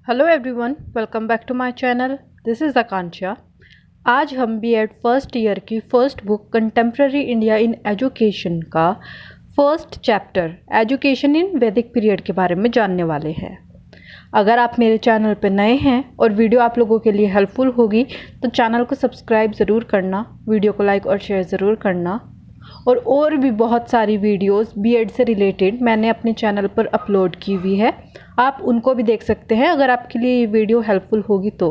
Hello everyone, welcome back to my channel. This is Akanksha. आज हम BEd first year की first book contemporary India in education का first chapter education in Vedic period के बारे में जानने वाले हैं। अगर आप मेरे चैनल पर नए हैं और वीडियो आप लोगों के लिए हेल्पफुल होगी तो चैनल को सब्सक्राइब ज़रूर करना, वीडियो को लाइक और शेयर ज़रूर करना। और भी बहुत सारी वीडियोस बीएड से रिलेटेड मैंने अपने चैनल पर अपलोड की हुई है, आप उनको भी देख सकते हैं अगर आपके लिए ये वीडियो हेल्पफुल होगी तो।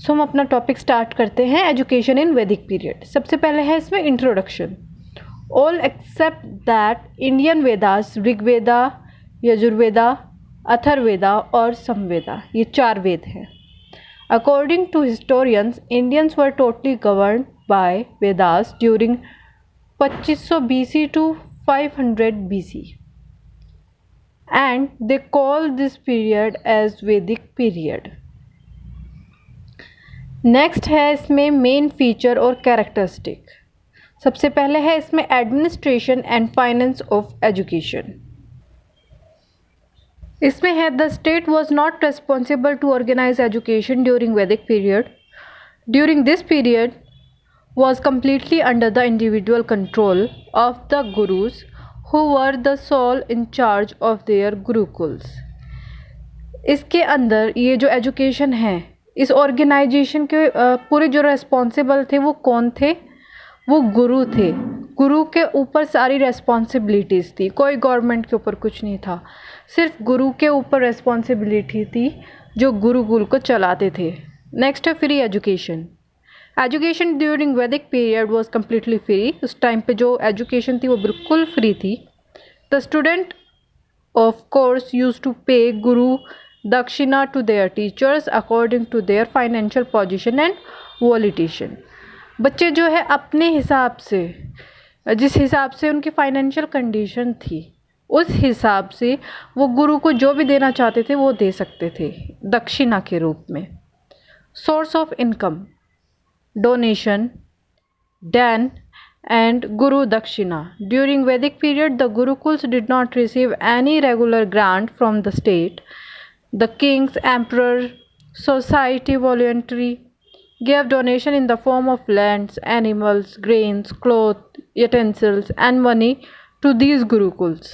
हम अपना टॉपिक स्टार्ट करते हैं, एजुकेशन इन वैदिक पीरियड। सबसे पहले है इसमें introduction. All accept that Indian Vedas Rigveda, Yajurveda, Atharvaveda और समवेदा, ये 4 वेद हैं। According to historians, Indians were totally governed by Vedas during 2500 BC to 500 BC, and they call this period as Vedic period. Next है इसमें मेन फीचर और कैरेक्टरिस्टिक। सबसे पहले है इसमें administration and finance of education. इसमें है the state was not responsible to organise education during Vedic period. During this period was completely under the individual control of the gurus who were the sole in charge of their gurukuls. इसके अंदर ये जो education है, इस organisation के पूरे जो responsible थे वो कौन थे? वो गुरु थे। गुरु के ऊपर सारी रेस्पॉन्सिबिलिटीज़ थी, कोई गवर्नमेंट के ऊपर कुछ नहीं था, सिर्फ गुरु के ऊपर रेस्पॉन्सिबिलिटी थी जो गुरुकुल को चलाते थे। नेक्स्ट है free education. Education during Vedic period was completely free. उस टाइम पे जो एजुकेशन थी वो बिल्कुल फ्री थी। The student of course use to pay guru dakshina to their teachers according to their financial position and volition. बच्चे जो है अपने हिसाब से, जिस हिसाब से उनकी फाइनेंशियल कंडीशन थी, उस हिसाब से वो गुरु को जो भी देना चाहते थे वो दे सकते थे दक्षिणा के रूप में। Source of income, donation, dan and Guru Dakshina. During Vedic period, the Gurukuls did not receive any regular grant from the state. The kings, emperor, society voluntarily gave donation in the form of lands, animals, grains, cloth, utensils and money to these Gurukuls.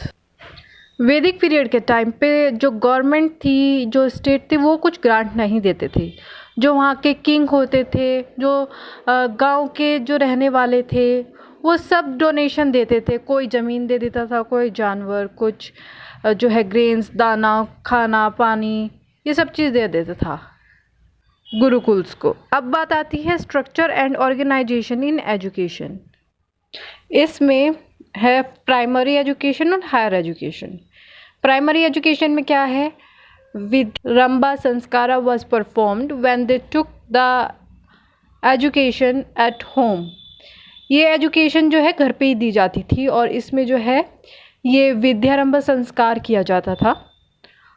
वैदिक period के time पे जो government थी, जो state थी, वो कुछ grant नहीं देते थे। जो वहाँ के किंग होते थे, जो गांव के जो रहने वाले थे, वो सब डोनेशन देते थे। कोई ज़मीन दे देता था, कोई जानवर, कुछ जो है ग्रेन्स, दाना, खाना, पानी, ये सब चीज़ दे देता था गुरुकुल्स को। अब बात आती है structure and organisation in education. इसमें है प्राइमरी एजुकेशन और हायर एजुकेशन। प्राइमरी एजुकेशन में क्या है? Vidramba Sanskara was performed when they took the education at home. ये एजुकेशन जो है घर पे ही दी जाती थी और इसमें जो है ये विद्यारंभ संस्कार किया जाता था।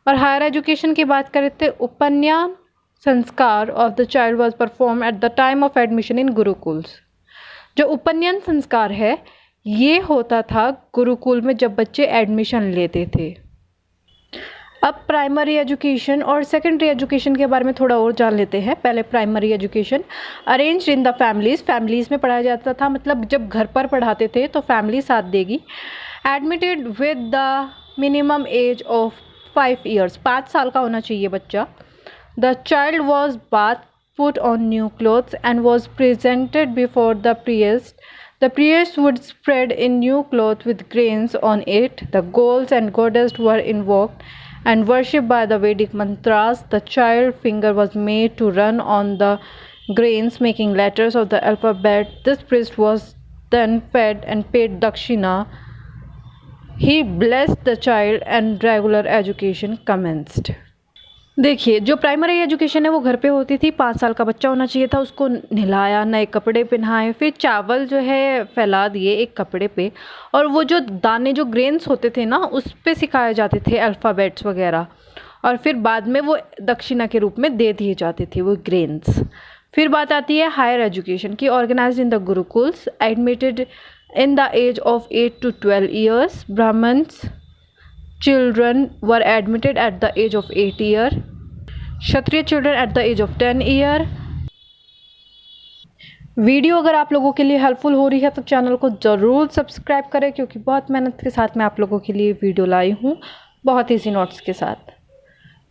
और हायर एजुकेशन की बात करें तो उपनयन संस्कार of the child was perform at the time of admission in gurukuls. जो उपनयन संस्कार है ये होता था गुरुकुल में जब बच्चे एडमिशन लेते थे। अब प्राइमरी एजुकेशन और सेकेंडरी एजुकेशन के बारे में थोड़ा और जान लेते हैं। पहले primary education arranged in the families में पढ़ाया जाता था, मतलब जब घर पर पढ़ाते थे तो फैमिली साथ देगी। Admitted with the minimum age of 5 years, 5 साल का होना चाहिए बच्चा। The child was bath, put on new clothes and was presented before the priest. The priest would spread in new cloth with grains on it. The gods and goddess were invoked and worshipped by the Vedic mantras. The child finger was made to run on the grains, making letters of the alphabet. This priest was then fed and paid dakshina. He blessed the child and regular education commenced. देखिए, जो primary education है वो घर पे होती थी। 5 साल का बच्चा होना चाहिए था, उसको नहलाया, नए कपड़े पहनाए, फिर चावल जो है फैला दिए एक कपड़े पे, और वो जो दाने, जो ग्रेन्स होते थे ना, उस पे सिखाए जाते थे अल्फ़ाबेट्स वगैरह, और फिर बाद में वो दक्षिणा के रूप में दे दिए जाते थे वो ग्रेन्स। फिर बात आती है हायर एजुकेशन की। Organised in the gurukuls, admitted in the age of 8 to 12 years, Brahmins children were admitted at the age of 8 year, Kshatriya children at the age of 10 year. Video अगर आप लोगों के लिए हेल्पफुल हो रही है तो चैनल को ज़रूर सब्सक्राइब करें, क्योंकि बहुत मेहनत के साथ मैं आप लोगों के लिए वीडियो लाई हूँ, बहुत ईजी नोट्स के साथ.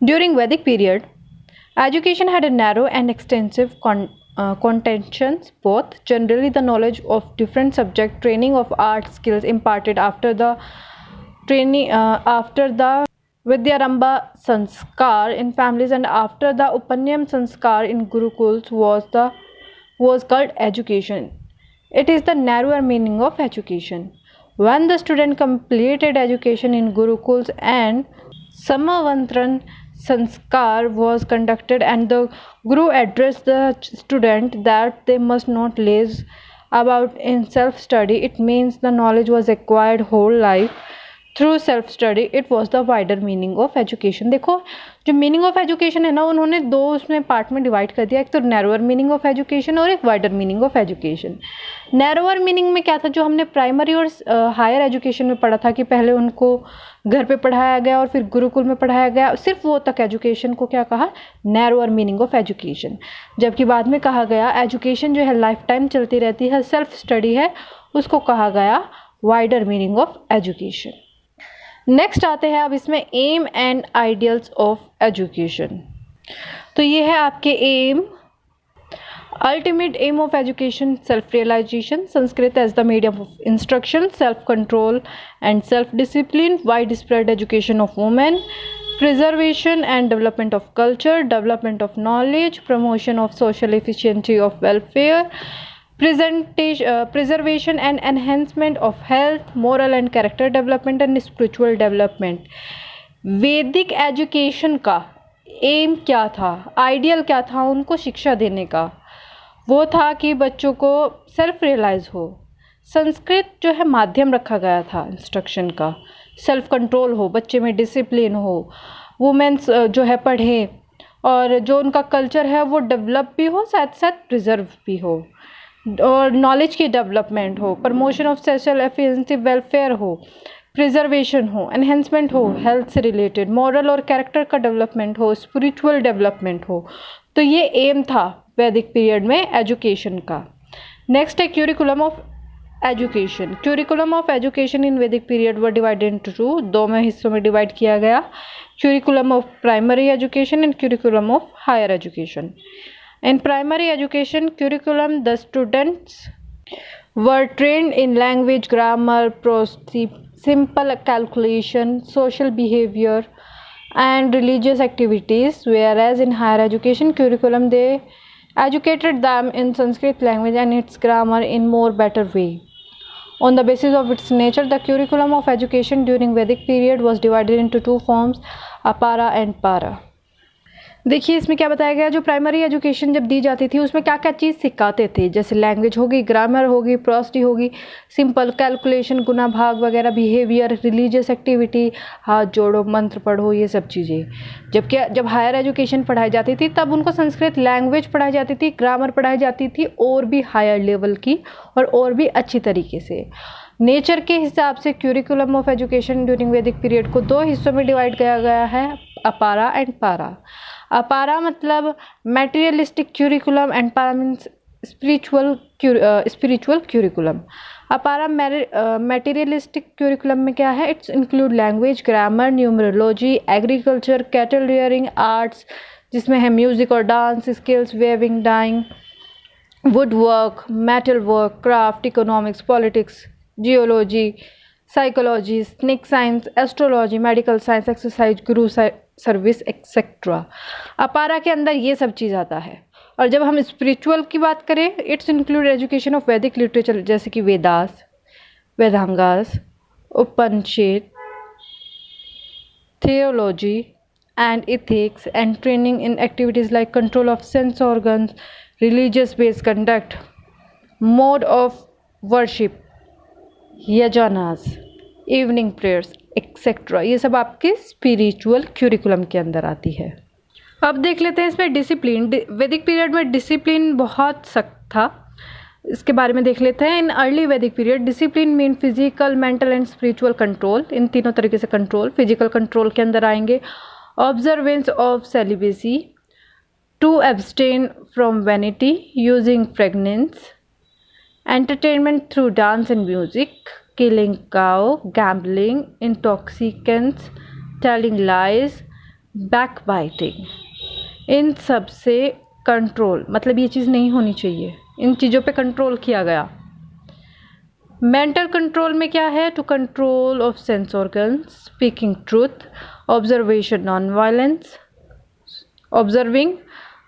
During Vedic period, education had a narrow and extensive contentions, both generally the knowledge of different subject, training of art skills imparted after the Vidyarambha sanskar in families and after the Upanyam sanskar in gurukuls was called education. It is the narrower meaning of education. When the student completed education in gurukuls and Samavantran sanskar was conducted and the guru addressed the student that they must not laze about in self-study, it means the knowledge was acquired whole life through self-study. It was the wider meaning of education. देखो जो meaning of education है ना, उन्होंने दो उसमें part में divide कर दिया, एक तो नैरोअर मीनिंग ऑफ एजुकेशन और एक wider meaning of education. Narrower meaning में क्या था, जो हमने प्राइमरी और हायर एजुकेशन में पढ़ा था कि पहले उनको घर पे पढ़ाया गया और फिर गुरुकुल में पढ़ाया गया, सिर्फ वो तक एजुकेशन को क्या कहा, नैरोअर मीनिंग ऑफ एजुकेशन. जबकि बाद में कहा गया एजुकेशन जो है लाइफ टाइम चलती रहती है, सेल्फ स्टडी है, उसको कहा गया wider meaning of education. Next आते हैं अब इसमें aim and ideals of education. तो ये है आपके aim. Ultimate aim of education self realisation, Sanskrit as the medium of instruction, self control and self discipline, wide spread education of women, preservation and development of culture, development of knowledge, promotion of social efficiency of welfare, preservation and enhancement of health, moral and character development and spiritual development. वैदिक education का M क्या था, ideal क्या था उनको शिक्षा देने का, वो था कि बच्चों को सेल्फ रियलाइज हो. संस्कृत जो है माध्यम रखा गया था इंस्ट्रक्शन का, सेल्फ कंट्रोल हो, बच्चे में डिसिप्लिन हो, वुमेन्स जो है पढ़े और जो उनका कल्चर है वो डेवलप भी हो, साथ साथ प्रिजर्व भी हो, और नॉलेज की डेवलपमेंट हो, promotion of social efficiency welfare हो, प्रिजर्वेशन हो, एनहेंसमेंट हो हेल्थ से रिलेटेड, मॉरल और कैरेक्टर का डेवलपमेंट हो, स्पिरिचुअल डेवलपमेंट हो. तो ये एम था वैदिक पीरियड में एजुकेशन का. नेक्स्ट है curriculum of education. Curriculum of education in Vedic period were divided into two, दो में हिस्सों में डिवाइड किया गया. Curriculum of primary education and curriculum of higher education. In primary education curriculum, the students were trained in language, grammar, prosody, simple calculation, social behavior, and religious activities. Whereas in higher education curriculum, they educated them in Sanskrit language and its grammar in more better way. On the basis of its nature, the curriculum of education during Vedic period was divided into two forms, apara and para. देखिए इसमें क्या बताया गया, जो primary education जब दी जाती थी उसमें क्या क्या चीज़ सिखाते थे, जैसे लैंग्वेज होगी, ग्रामर होगी, प्रोस्टी होगी, सिंपल कैलकुलेशन, गुना भाग वगैरह, बिहेवियर, रिलीजियस एक्टिविटी, हाथ जोड़ो, मंत्र पढ़ो, ये सब चीज़ें. जबकि जब हायर एजुकेशन पढ़ाई जाती थी तब उनको संस्कृत लैंग्वेज पढ़ाई जाती थी, ग्रामर पढ़ाई जाती थी, और भी हायर लेवल की और भी अच्छी तरीके से. नेचर के हिसाब से curriculum of education during Vedic period को दो हिस्सों में डिवाइड किया गया है, अपारा एंड पारा. अपारा मतलब मटेरियलिस्टिक क्यूरिकुलम एंड पारा मीन्स स्पिरिचुअल क्यूरिकुलम. अपारा मटेरियलिस्टिक क्यूरिकुलम में क्या है, it's include language, grammar, numerology, agriculture, cattle rearing, arts जिसमें है म्यूज़िक और dance skills, weaving, dyeing, wood work, metal work, craft, economics, politics, geology, psychology, snake science, astrology, medical science, exercise, guru service etcetera. अपारा के अंदर ये सब चीज़ आता है. और जब हम स्पिरिचुअल की बात करें, it's include education of Vedic literature जैसे कि Vedas, Vedangas, Upanishad, theology and ethics, and training in activities like control of sense organs, religious based conduct, mode of worship, yajnas, evening prayers etcetera. ये सब आपके स्पिरिचुअल क्यूरिकुलम के अंदर आती है. अब देख लेते हैं इसमें डिसिप्लिन. वैदिक पीरियड में डिसिप्लिन बहुत सख्त था. इसके बारे में देख लेते हैं। In early Vedic period discipline mean physical, mental and spiritual control. इन तीनों तरीके से कंट्रोल, फिजिकल कंट्रोल के अंदर आएंगे observance of celibacy, to abstain from vanity, using fragrance, entertainment through dance and music, killing cow, gambling, intoxicants, telling lies, back biting. इन सब से कंट्रोल, मतलब ये चीज़ नहीं होनी चाहिए, इन चीज़ों पे कंट्रोल किया गया। मेंटल कंट्रोल में क्या है? To control of sense organs, speaking truth, observing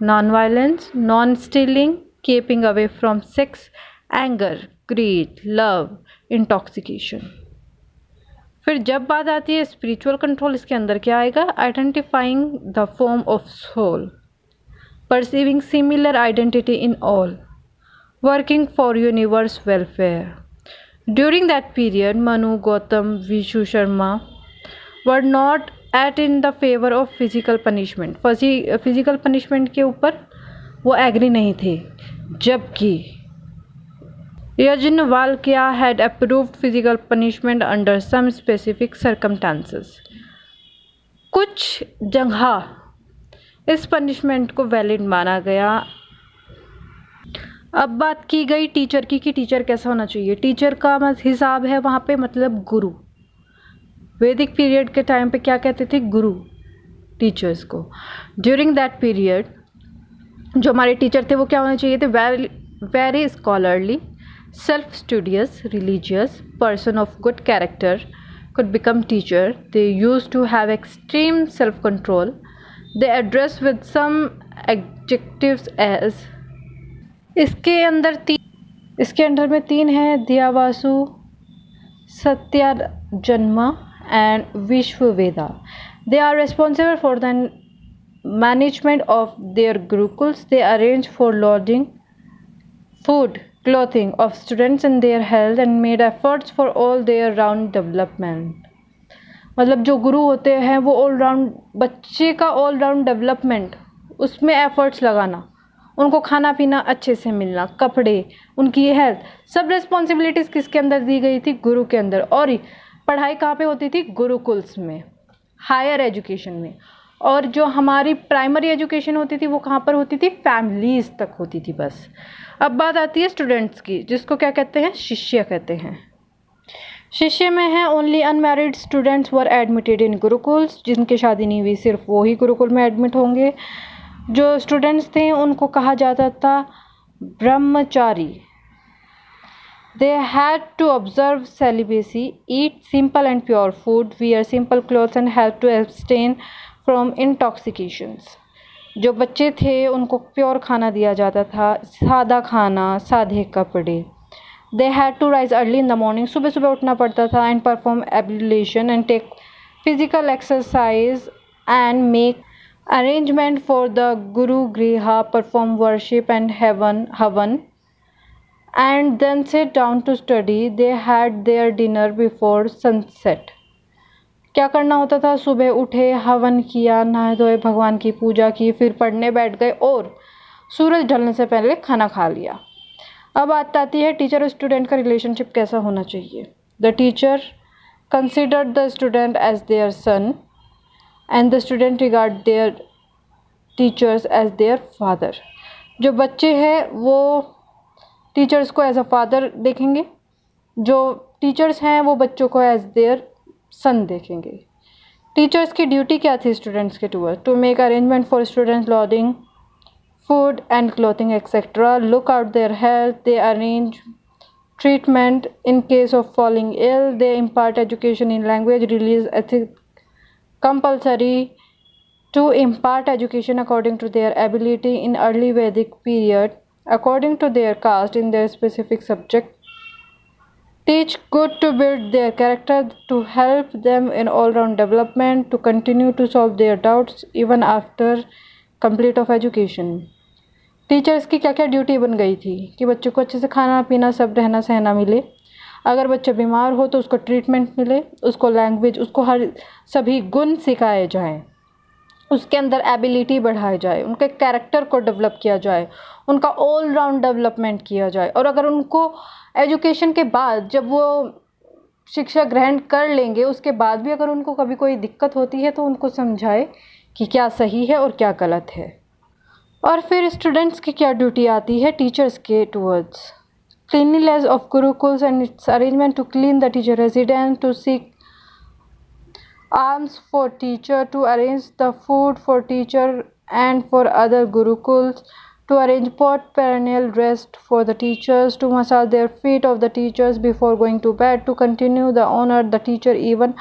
non violence, non stealing, keeping away from sex, anger, greed, love, intoxication. फिर जब बात आती है स्पिरिचुअल कंट्रोल, इसके अंदर क्या आएगा? Identifying the form of soul, perceiving similar identity in all, working for universe welfare. During that period, Manu, Gautam, Vishu Sharma were not at in the favor of physical punishment. Physical punishment के ऊपर वो agree नहीं थे, जबकि Yajnavalkya had approved physical punishment under some specific circumstances. कुछ जगह इस punishment को वैलिड माना गया। अब बात की गई टीचर की कि टीचर कैसा होना चाहिए। टीचर का हिसाब है वहाँ पे मतलब गुरु। वैदिक पीरियड के टाइम पे क्या कहते थे? गुरु टीचर्स को। ड्यूरिंग दैट पीरियड जो हमारे टीचर थे वो क्या होने चाहिए थे? Very scholarly, self studious, religious, person of good character could become teacher. They used to have extreme self-control. They address with some adjectives as, इसके अंडर में 3 है, दियावासु, सत्याजन्मा and विश्ववेदा. They are responsible for the management of their gurukuls. They arrange for lodging, food, clothing of students and their health and made efforts for all their round development. मतलब जो गुरु होते हैं वो all round, बच्चे का all round development, उसमें efforts लगाना, उनको खाना पीना अच्छे से मिलना, कपड़े, उनकी हेल्थ, सब रिस्पॉन्सिबिलिटीज़ किसके अंदर दी गई थी? गुरु के अंदर। और पढ़ाई कहाँ पे होती थी? गुरुकुल्स में, हायर एजुकेशन में। और जो हमारी प्राइमरी एजुकेशन होती थी वो कहाँ पर होती थी? फैमिलीज़ तक होती थी बस। अब बात आती है स्टूडेंट्स की, जिसको क्या कहते हैं? शिष्य कहते हैं। शिष्य में है only unmarried students were admitted in gurukuls, जिनकी शादी नहीं हुई सिर्फ वो ही गुरुकुल में एडमिट होंगे। जो स्टूडेंट्स थे उनको कहा जाता था brahmachari. They had to observe celibacy, eat simple and pure food, wear simple clothes and have to abstain from intoxications. जो बच्चे थे उनको प्योर खाना दिया जाता था, सादा खाना, सादे कपड़े। They had to rise early in the morning, सुबह सुबह उठना पड़ता था, and perform ablution and take physical exercise and make arrangement for the Guru Griha, perform worship and havan, and then sit down to study. They had their dinner before sunset. क्या करना होता था? सुबह उठे, हवन किया, नहाए धोए, भगवान की पूजा की, फिर पढ़ने बैठ गए और सूरज ढलने से पहले खाना खा लिया। अब बात आती है टीचर और स्टूडेंट का रिलेशनशिप कैसा होना चाहिए। The teacher consider the student as their son and the student regard their teachers as their father. जो बच्चे हैं वो टीचर्स को एज अ फादर देखेंगे, जो टीचर्स हैं वो बच्चों को एज देयर सन देखेंगे। टीचर्स की ड्यूटी क्या थी स्टूडेंट्स के toward? To make arrangement for students lodging, food and clothing, etc. Look out their health. They arrange treatment in case of falling ill. They impart education in language, release ethics, compulsory to impart education according to their ability in early Vedic period, according to their caste in their specific subject. Teach good to build their character, to help them in all-round development, to continue to solve their doubts even after complete of education. Teachers की क्या क्या duty बन गई थी कि बच्चों को अच्छे से खाना पीना सब रहना सहना मिले, अगर बच्चा बीमार हो तो उसको ट्रीटमेंट मिले, उसको लैंग्वेज, उसको हर सभी गुण सिखाए जाएं, उसके अंदर एबिलिटी बढ़ाई जाए, उनके कैरेक्टर को डेवलप किया जाए, उनका ऑल राउंड डेवलपमेंट किया जाए। और अगर उनको एजुकेशन के बाद जब वो शिक्षा ग्रहण कर लेंगे उसके बाद भी अगर उनको कभी कोई दिक्कत होती है तो उनको समझाए कि क्या सही है और क्या गलत है। और फिर स्टूडेंट्स की क्या ड्यूटी आती है टीचर्स के towards cleanliness of gurukuls and its arrangement to clean the teacher residence, to seek alms for teacher, to arrange the food for teacher and for other gurukuls, to arrange perennial rest for the teachers, to massage their feet of the teachers before going to bed, to continue the honor the teacher even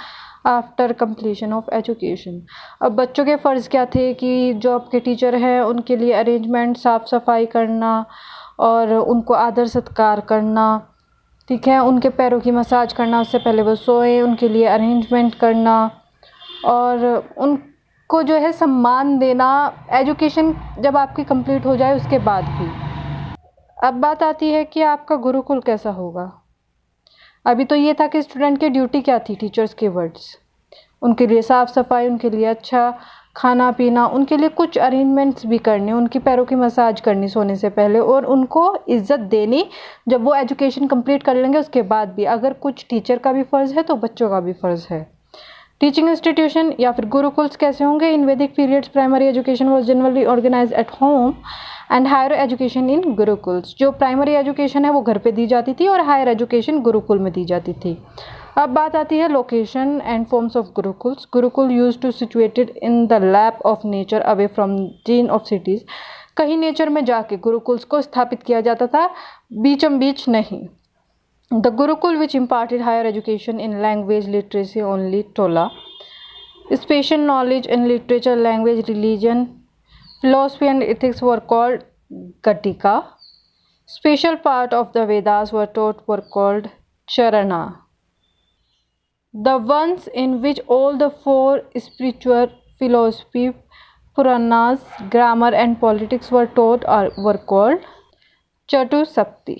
after completion of education. अब बच्चों के फ़र्ज़ क्या थे कि जो आपके teacher हैं उनके लिए अरेंजमेंट, साफ़ सफाई करना और उनको आदर सत्कार करना, ठीक है, उनके पैरों की मसाज करना उससे पहले वो सोएं, उनके लिए अरेंजमेंट करना और उनको जो है सम्मान देना एजुकेशन जब आपकी कंप्लीट हो जाए उसके बाद भी। अब बात आती है कि आपका गुरुकुल कैसा होगा। अभी तो ये था कि स्टूडेंट की ड्यूटी क्या थी, टीचर्स के वर्ड्स, उनके लिए साफ़ सफाई, उनके लिए अच्छा खाना पीना, उनके लिए कुछ अरेंजमेंट्स भी करने, उनकी पैरों की मसाज करनी सोने से पहले और उनको इज़्ज़त देनी जब वो एजुकेशन कंप्लीट कर लेंगे उसके बाद भी। अगर कुछ टीचर का भी फ़र्ज़ है तो बच्चों का भी फ़र्ज़ है। टीचिंग इंस्टीट्यूशन या फिर गुरुकुल्स कैसे होंगे। In Vedic periods primary education was generally organise at home and higher education in gurukuls. जो प्राइमरी एजुकेशन है वो घर पे दी जाती थी और हायर एजुकेशन गुरुकुल में दी जाती थी। अब बात आती है location and forms of gurukuls. Gurukul used to situated in the lap of nature away from din of cities. कहीं नेचर में जाके गुरुकुल्स को स्थापित किया जाता था, बीचम बीच नहीं। The Gurukul, which imparted higher education in language, literacy only, Tola, special knowledge in literature, language, religion, philosophy and ethics were called Gatika. Special part of the Vedas were taught were called Charana. The ones in which all the four spiritual philosophy, Puranas, grammar and politics were taught were called Chatusapti.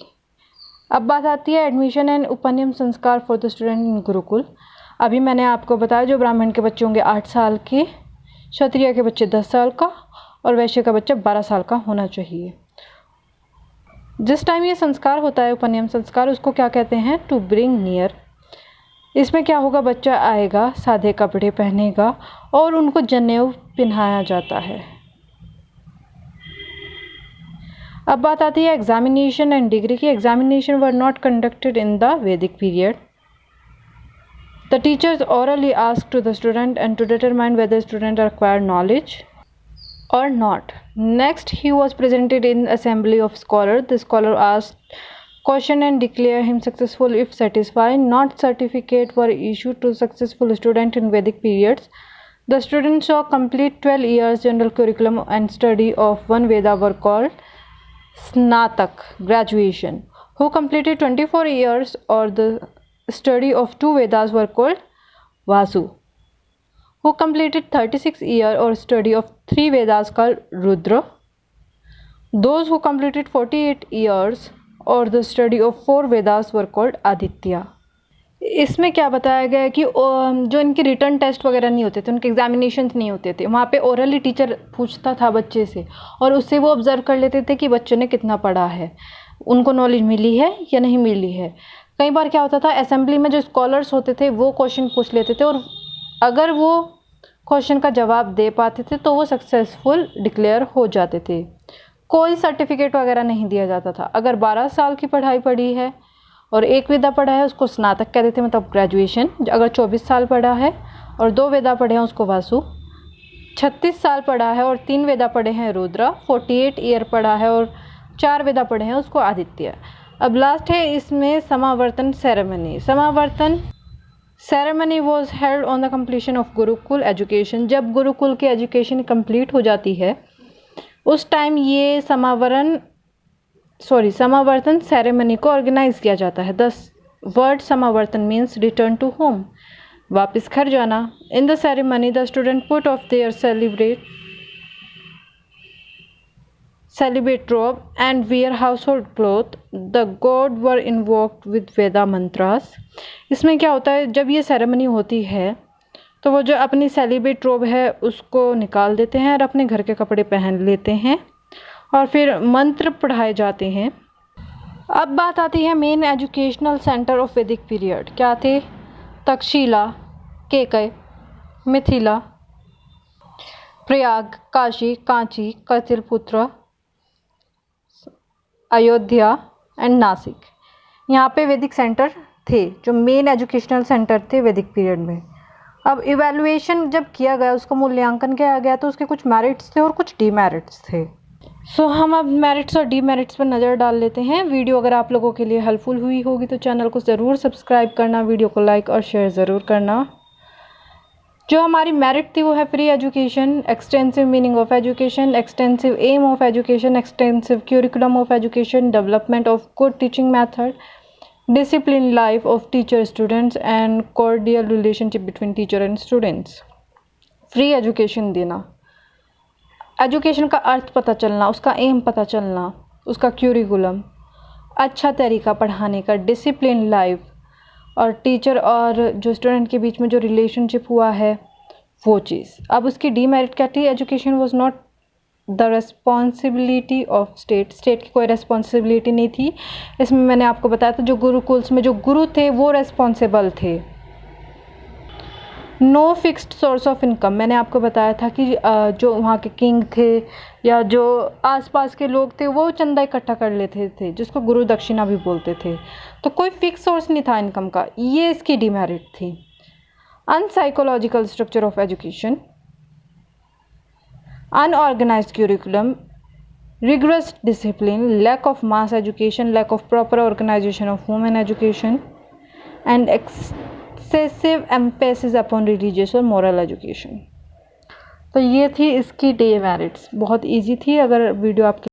अब बात आती है admission and उपनयन संस्कार for the student in Gurukul. अभी मैंने आपको बताया जो ब्राह्मण के बच्चे होंगे 8 साल के, क्षत्रिय के बच्चे 10 साल का और वैश्य का बच्चा 12 साल का होना चाहिए। जिस टाइम ये संस्कार होता है उपनयन संस्कार, उसको क्या कहते हैं, टू ब्रिंग नियर। इसमें क्या होगा, बच्चा आएगा, सादे कपड़े पहनेगा और उनको जनेऊ पहनाया जाता है। अब बात आती है एग्जामिनेशन एंड डिग्री की। Examination were not conducted in the Vedic period. The teachers orally asked to the student and to determine whether student acquired knowledge or not. Next, he was presented in assembly of scholars. The scholar asked question and declare him successful if satisfied. Not certificate were issued to successful student in Vedic periods. The students saw complete 12 years general curriculum and study of one Veda were called Snatak, graduation. Who completed 24 years or the study of 2 Vedas were called Vasu. Who completed 36 years or study of 3 Vedas called Rudra. Those who completed 48 years or the study of 4 Vedas were called Aditya. इसमें क्या बताया गया है कि जो इनके written test वगैरह नहीं होते थे, उनके एग्जामिनेशंस नहीं होते थे, वहाँ पे ओरली टीचर पूछता था बच्चे से और उससे वो ऑब्ज़र्व कर लेते थे कि बच्चे ने कितना पढ़ा है, उनको नॉलेज मिली है या नहीं मिली है। कई बार क्या होता था, असेंबली में जो स्कॉलर्स होते थे वो क्वेश्चन पूछ लेते थे और अगर वो क्वेश्चन का जवाब दे पाते थे तो वो सक्सेसफुल डिक्लेयर हो जाते थे। कोई सर्टिफिकेट वगैरह नहीं दिया जाता था। अगर 12 साल की पढ़ाई पढ़ी है और 1 वेदा पढ़ा है उसको स्नातक कहते थे, मतलब ग्रेजुएशन। अगर 24 साल पढ़ा है और 2 वेदा पढ़े हैं उसको वासु। 36 साल पढ़ा है और 3 वेदा पढ़े हैं रुद्रा। 48 ईयर पढ़ा है और 4 वेदा पढ़े हैं उसको आदित्य। अब लास्ट है इसमें samavartan ceremony. Samavartan ceremony was held on the completion of gurukul education. जब गुरुकुल की एजुकेशन कंप्लीट हो जाती है उस टाइम ये समावर्तन सेरेमनी को ऑर्गेनाइज किया जाता है। The word samavartan means return to home, वापस घर जाना। In the ceremony the student put off their celebrate robe and wear household cloth. The god were invoked with Veda mantras. इसमें क्या होता है, जब ये सेरेमनी होती है तो वो जो अपनी सेलिब्रेट रोब है उसको निकाल देते हैं और अपने घर के कपड़े पहन लेते हैं और फिर मंत्र पढ़ाए जाते हैं। अब बात आती है मेन एजुकेशनल सेंटर ऑफ वैदिक पीरियड। क्या थे? तक्षशिला, केकय, मिथिला, प्रयाग, काशी, कांची, कतिलपुत्र, अयोध्या एंड नासिक। यहाँ पे वैदिक सेंटर थे जो मेन एजुकेशनल सेंटर थे वैदिक पीरियड में। अब इवैल्यूएशन जब किया गया, उसका मूल्यांकन किया गया, तो उसके कुछ मेरिट्स थे और कुछ डीमेरिट्स थे। सो हम अब मेरिट्स और डीमेरिट्स पर नज़र डाल लेते हैं। वीडियो अगर आप लोगों के लिए हेल्पफुल हुई होगी तो चैनल को ज़रूर सब्सक्राइब करना, वीडियो को लाइक और शेयर ज़रूर करना। जो हमारी मेरिट थी वो है free education, extensive meaning of education, extensive aim of education, extensive curriculum of education, development of good teaching method, discipline life of teacher students and cordial relationship between teacher and students. Free education देना, education का अर्थ पता चलना, उसका M पता चलना, उसका curriculum, अच्छा तरीका पढ़ाने का, डिसिप्लिन लाइफ और टीचर और जो स्टूडेंट के बीच में जो रिलेशनशिप हुआ है वो चीज़। अब उसकी डीमेरिट क्या थी? Education was not the responsibility of state. State की कोई रेस्पॉन्सिबिलिटी नहीं थी इसमें। मैंने आपको बताया था जो गुरुकुल्स में जो गुरु थे वो रेस्पॉन्सिबल थे। No fixed source of income, मैंने आपको बताया था कि जो वहाँ के किंग थे या जो आसपास के लोग थे वो चंदा इकट्ठा कर लेते थे, जिसको गुरु दक्षिणा भी बोलते थे। तो कोई फिक्स सोर्स नहीं था इनकम का, ये इसकी डिमेरिट थी। Unpsychological structure of education, unorganised curriculum, rigorous discipline, lack of mass education, lack of proper organization of women education, and excessive emphasis upon religious और moral education। तो ये थी इसकी डीमेरिट्स। बहुत इजी थी। अगर वीडियो आपकी